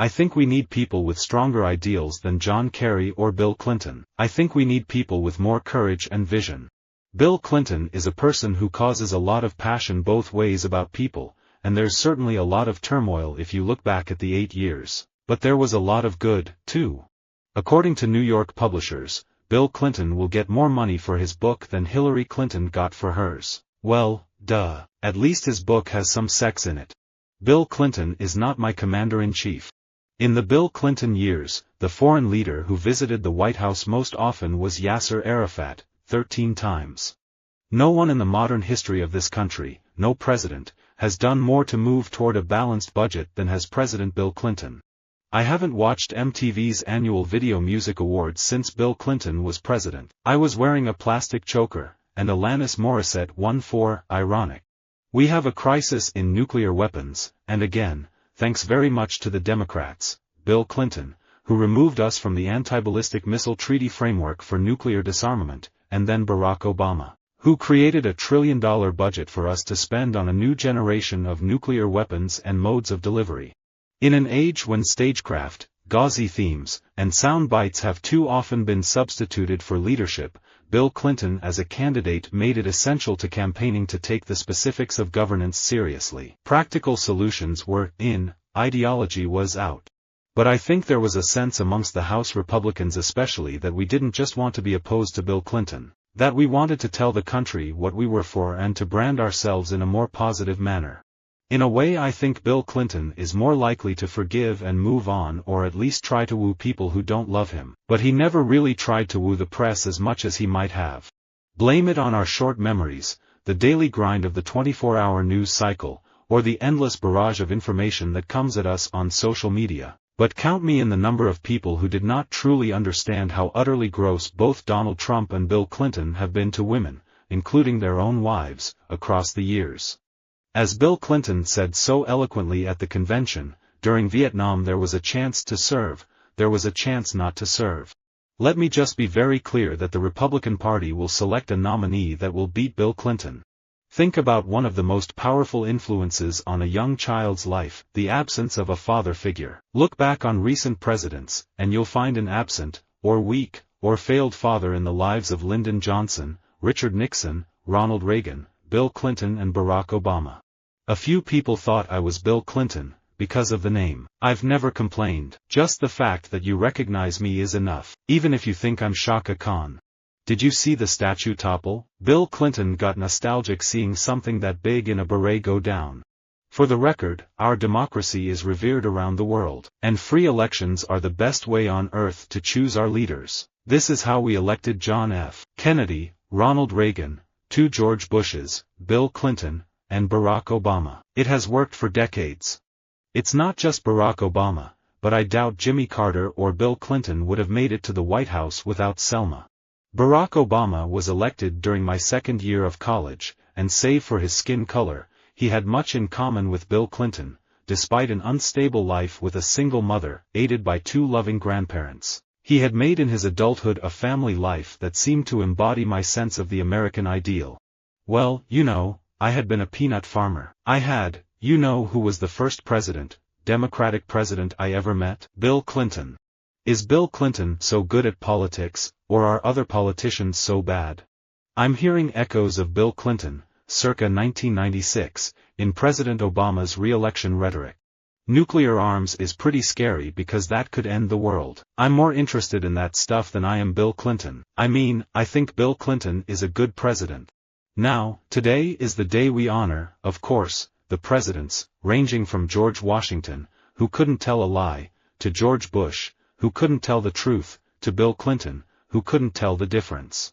I think we need people with stronger ideals than John Kerry or Bill Clinton. I think we need people with more courage and vision. Bill Clinton is a person who causes a lot of passion both ways about people, and there's certainly a lot of turmoil if you look back at the 8 years. But there was a lot of good, too. According to New York publishers, Bill Clinton will get more money for his book than Hillary Clinton got for hers. Well, duh. At least his book has some sex in it. Bill Clinton is not my commander-in-chief. In the Bill Clinton years, the foreign leader who visited the White House most often was Yasser Arafat, 13 times. No one in the modern history of this country, no president, has done more to move toward a balanced budget than has President Bill Clinton. I haven't watched MTV's annual Video Music Awards since Bill Clinton was president. I was wearing a plastic choker, and Alanis Morissette won for Ironic. We have a crisis in nuclear weapons, and again, thanks very much to the Democrats, Bill Clinton, who removed us from the Anti-Ballistic Missile Treaty framework for nuclear disarmament, and then Barack Obama, who created a $1 trillion budget for us to spend on a new generation of nuclear weapons and modes of delivery. In an age when stagecraft, gauzy themes, and sound bites have too often been substituted for leadership, Bill Clinton as a candidate made it essential to campaigning to take the specifics of governance seriously. Practical solutions were in, ideology was out. But I think there was a sense amongst the House Republicans especially that we didn't just want to be opposed to Bill Clinton, that we wanted to tell the country what we were for and to brand ourselves in a more positive manner. In a way I think Bill Clinton is more likely to forgive and move on or at least try to woo people who don't love him, but he never really tried to woo the press as much as he might have. Blame it on our short memories, the daily grind of the 24-hour news cycle, or the endless barrage of information that comes at us on social media, but count me in the number of people who did not truly understand how utterly gross both Donald Trump and Bill Clinton have been to women, including their own wives, across the years. As Bill Clinton said so eloquently at the convention, during Vietnam there was a chance to serve, there was a chance not to serve. Let me just be very clear that the Republican Party will select a nominee that will beat Bill Clinton. Think about one of the most powerful influences on a young child's life, the absence of a father figure. Look back on recent presidents, and you'll find an absent, or weak, or failed father in the lives of Lyndon Johnson, Richard Nixon, Ronald Reagan, Bill Clinton and Barack Obama. A few people thought I was Bill Clinton, because of the name. I've never complained. Just the fact that you recognize me is enough, even if you think I'm Shaka Khan. Did you see the statue topple? Bill Clinton got nostalgic seeing something that big in a beret go down. For the record, our democracy is revered around the world, and free elections are the best way on earth to choose our leaders. This is how we elected John F. Kennedy, Ronald Reagan, 2 George Bushes, Bill Clinton, and Barack Obama. It has worked for decades. It's not just Barack Obama, but I doubt Jimmy Carter or Bill Clinton would have made it to the White House without Selma. Barack Obama was elected during my second year of college, and save for his skin color, he had much in common with Bill Clinton, despite an unstable life with a single mother, aided by 2 loving grandparents. He had made in his adulthood a family life that seemed to embody my sense of the American ideal. Well, you know, I had been a peanut farmer. You know who was the first president, Democratic president I ever met? Bill Clinton. Is Bill Clinton so good at politics, or are other politicians so bad? I'm hearing echoes of Bill Clinton, circa 1996, in President Obama's re-election rhetoric. Nuclear arms is pretty scary because that could end the world. I'm more interested in that stuff than I am Bill Clinton. I mean, I think Bill Clinton is a good president. Now, today is the day we honor, of course, the presidents, ranging from George Washington, who couldn't tell a lie, to George Bush, who couldn't tell the truth, to Bill Clinton, who couldn't tell the difference.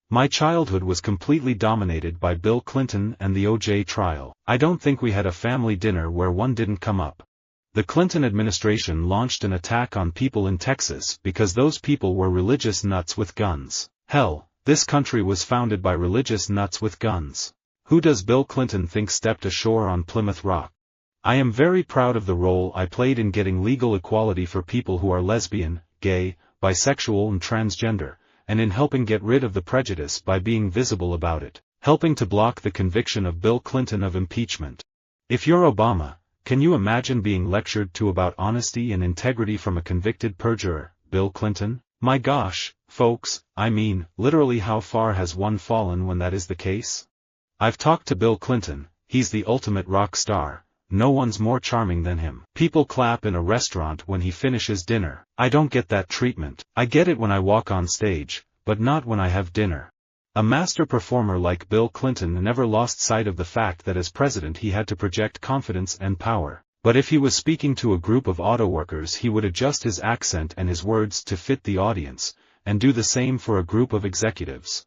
My childhood was completely dominated by Bill Clinton and the O.J. trial. I don't think we had a family dinner where one didn't come up. The Clinton administration launched an attack on people in Texas because those people were religious nuts with guns. Hell, this country was founded by religious nuts with guns. Who does Bill Clinton think stepped ashore on Plymouth Rock? I am very proud of the role I played in getting legal equality for people who are lesbian, gay, bisexual and transgender, and in helping get rid of the prejudice by being visible about it, helping to block the conviction of Bill Clinton of impeachment. If you're Obama, Can you imagine being lectured to about honesty and integrity from a convicted perjurer, Bill Clinton? My gosh, folks, I mean, literally how far has one fallen when that is the case? I've talked to Bill Clinton, he's the ultimate rock star, no one's more charming than him. People clap in a restaurant when he finishes dinner. I don't get that treatment. I get it when I walk on stage, but not when I have dinner. A master performer like Bill Clinton never lost sight of the fact that as president he had to project confidence and power. But if he was speaking to a group of auto workers he would adjust his accent and his words to fit the audience, and do the same for a group of executives.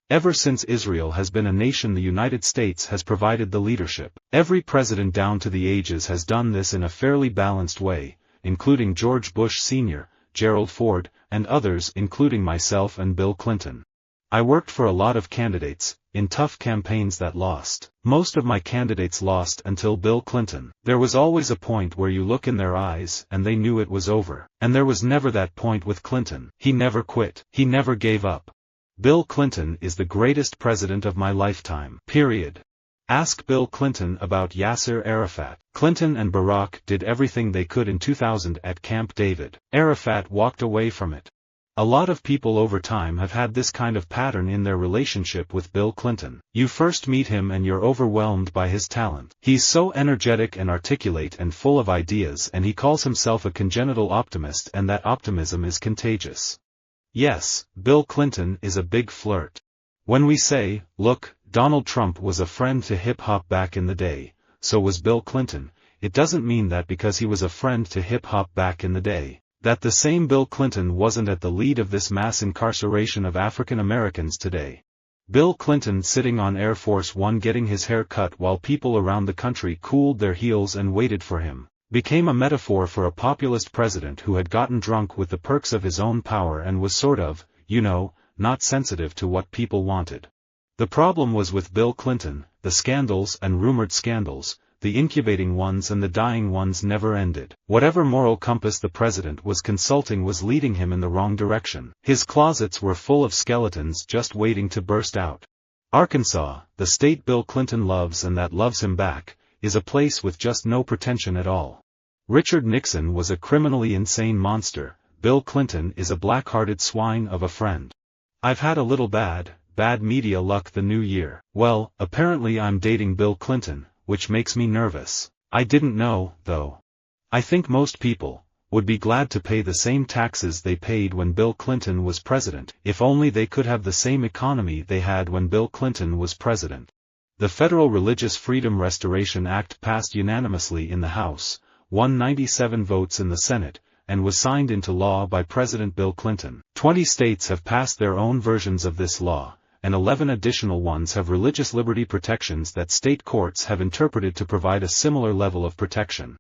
Ever since Israel has been a nation, the United States has provided the leadership. Every president down to the ages has done this in a fairly balanced way, including George Bush Sr., Gerald Ford, and others including myself and Bill Clinton. I worked for a lot of candidates, in tough campaigns that lost. Most of my candidates lost until Bill Clinton. There was always a point where you look in their eyes and they knew it was over. And there was never that point with Clinton. He never quit. He never gave up. Bill Clinton is the greatest president of my lifetime. Period. Ask Bill Clinton about Yasser Arafat. Clinton and Barack did everything they could in 2000 at Camp David. Arafat walked away from it. A lot of people over time have had this kind of pattern in their relationship with Bill Clinton. You first meet him and you're overwhelmed by his talent. He's so energetic and articulate and full of ideas, and he calls himself a congenital optimist, and that optimism is contagious. Yes, Bill Clinton is a big flirt. When we say, look, Donald Trump was a friend to hip-hop back in the day, so was Bill Clinton, it doesn't mean that because he was a friend to hip-hop back in the day, that the same Bill Clinton wasn't at the lead of this mass incarceration of African Americans today. Bill Clinton sitting on Air Force One getting his hair cut while people around the country cooled their heels and waited for him, became a metaphor for a populist president who had gotten drunk with the perks of his own power and was sort of, not sensitive to what people wanted. The problem was with Bill Clinton, the scandals and rumored scandals, the incubating ones and the dying ones never ended. Whatever moral compass the president was consulting was leading him in the wrong direction. His closets were full of skeletons just waiting to burst out. Arkansas, the state Bill Clinton loves and that loves him back, is a place with just no pretension at all. Richard Nixon was a criminally insane monster. Bill Clinton is a black-hearted swine of a friend. I've had a little bad media luck the new year. Well, apparently I'm dating Bill Clinton, which makes me nervous. I didn't know, though. I think most people would be glad to pay the same taxes they paid when Bill Clinton was president, if only they could have the same economy they had when Bill Clinton was president. The Federal Religious Freedom Restoration Act passed unanimously in the House, won 97 votes in the Senate, and was signed into law by President Bill Clinton. 20 states have passed their own versions of this law, and 11 additional ones have religious liberty protections that state courts have interpreted to provide a similar level of protection.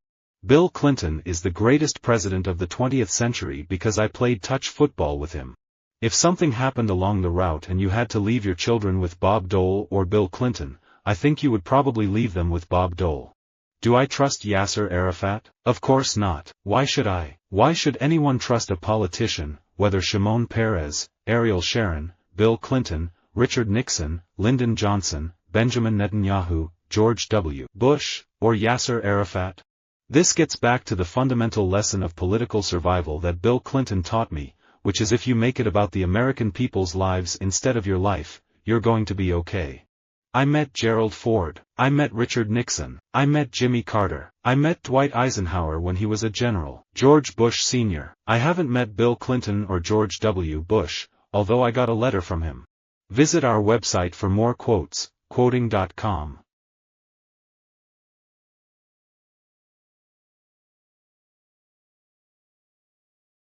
Bill Clinton is the greatest president of the 20th century because I played touch football with him. If something happened along the route and you had to leave your children with Bob Dole or Bill Clinton, I think you would probably leave them with Bob Dole. Do I trust Yasser Arafat? Of course not. Why should I? Why should anyone trust a politician, whether Shimon Peres, Ariel Sharon, Bill Clinton, Richard Nixon, Lyndon Johnson, Benjamin Netanyahu, George W. Bush, or Yasser Arafat? This gets back to the fundamental lesson of political survival that Bill Clinton taught me, which is if you make it about the American people's lives instead of your life, you're going to be okay. I met Gerald Ford. I met Richard Nixon. I met Jimmy Carter. I met Dwight Eisenhower when he was a general. George Bush Sr. I haven't met Bill Clinton or George W. Bush, although I got a letter from him. Visit our website for more quotes, quoting.com.